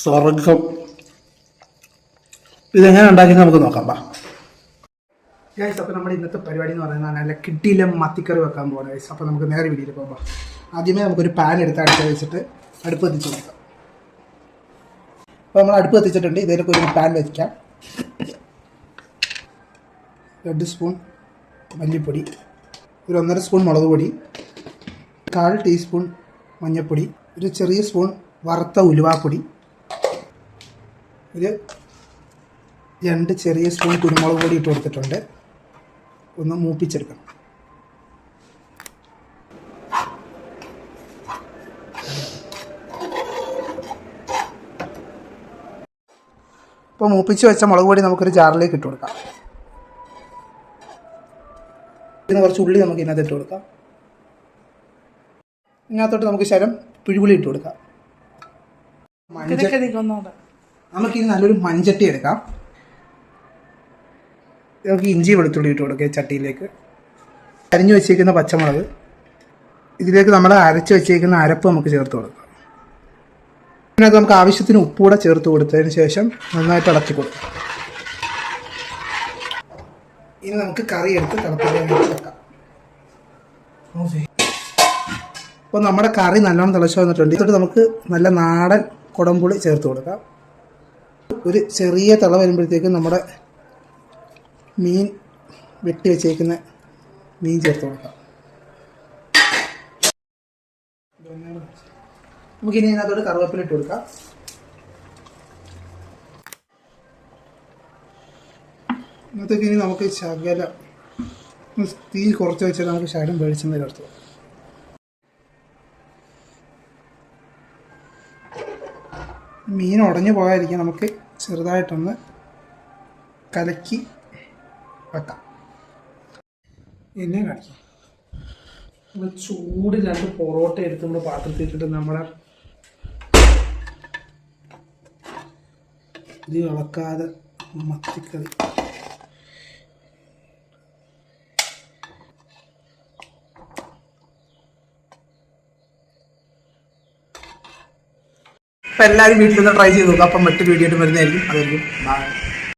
സ്വർഗം. ഇതെങ്ങനെ ഉണ്ടാക്കി നമുക്ക് നോക്കാം. ഗൈസ്, അപ്പോൾ നമ്മുടെ ഇന്നത്തെ പരിപാടി എന്ന് പറയുന്നത് നല്ല കിട്ടിയില്ല മത്തിക്കറി വെക്കാൻ പോകുന്നത് ഗൈസ്. അപ്പോൾ നമുക്ക് നേരെ വീഡിയോയിൽ പോകാം. ആദ്യമേ നമുക്കൊരു പാൻ എടുത്ത് അടുത്ത് വെച്ചിട്ട് അടുപ്പ് കത്തിച്ച് കൊടുക്കാം. അപ്പോൾ നമ്മൾ അടുപ്പ് കത്തിച്ചിട്ടുണ്ട്. ഇതിലേക്ക് ഒരു പാൻ വയ്ക്കാം. 2 സ്പൂൺ മല്ലിപ്പൊടി, ഒരു 1.5 സ്പൂൺ മുളക് പൊടി, 1/4 ടീസ്പൂൺ മഞ്ഞൾപ്പൊടി, ഒരു ചെറിയ സ്പൂൺ വറുത്ത ഉലുവാപ്പൊടി, ഒരു 2 ചെറിയ സ്പൂൺ കുരുമുളക് പൊടി ഇട്ട് കൊടുത്തിട്ടുണ്ട്. ഒന്ന് മൂപ്പിച്ചെടുക്കണം. ഇപ്പോൾ മൂപ്പിച്ച് വെച്ച മുളക് പൊടി നമുക്കൊരു ജാറിലേക്ക് ഇട്ട് കൊടുക്കാം. ഇതിന് കുറച്ച് ഉള്ളി നമുക്ക് ഇതിനകത്ത് ഇട്ട് കൊടുക്കാം. ഇതിനകത്തോട്ട് നമുക്ക് ശരം പിഴുപുളി ഇട്ട് കൊടുക്കാം. നമുക്കിനി നല്ലൊരു മൺചട്ടി എടുക്കാം. നമുക്ക് ഇഞ്ചി വെളുത്തുള്ളി ഇട്ട് കൊടുക്കുക ചട്ടിയിലേക്ക്. അരിഞ്ഞു വെച്ചേക്കുന്ന പച്ചമുളക്, ഇതിലേക്ക് നമ്മൾ അരച്ച് വെച്ചേക്കുന്ന അരപ്പ് നമുക്ക് ചേർത്ത് കൊടുക്കാം. ഇതിനകത്ത് നമുക്ക് ആവശ്യത്തിന് ഉപ്പൂടെ ചേർത്ത് കൊടുത്തതിന് ശേഷം നന്നായിട്ട് ഇളക്കി കൊടുക്കാം. ഇനി നമുക്ക് കറി എടുത്ത് തിളപ്പിക്കാൻ വെക്കാം. അപ്പോൾ നമ്മുടെ കറി നല്ലോണം തിളച്ച് വന്നിട്ടുണ്ട്. ഇതിട്ട് നമുക്ക് നല്ല നാടൻ കുടംപുളി ചേർത്ത് കൊടുക്കാം. ഒരു ചെറിയ തിള വരുമ്പോഴത്തേക്കും നമ്മുടെ മീൻ വെട്ടി വെച്ചേക്കുന്ന മീൻ ചേർത്ത് കൊടുക്കാം. നമുക്കിനി ഇതിനകത്തോട് കറിവേപ്പില ഇട്ട് കൊടുക്കാം. ഇന്നത്തേക്ക് ഇനി നമുക്ക് ശകലം തീ കുറച്ച് വെച്ചാൽ നമുക്ക് ശകലം വെളിച്ചെണ്ണ ചേർത്ത് കൊടുക്കാം. മീൻ ഉടഞ്ഞു പോകാതിരിക്കാൻ നമുക്ക് ചെറുതായിട്ടൊന്ന് കലക്കി വെക്കാം. എന്നെ കാണിക്കാം. നമ്മൾ ചൂട് 2 പൊറോട്ട എടുത്ത് നമ്മൾ പാത്രത്തിൽ ഇട്ടിട്ട് നമ്മുടെ ഇത് ഇളക്കാതെ മത്തിക്കറി അപ്പം എല്ലാവരും വീട്ടിൽ നിന്ന് ട്രൈ ചെയ്ത് നോക്കാം. അപ്പം മറ്റൊരു വീഡിയോ വരുന്നതായിരിക്കും. അതായിരിക്കും.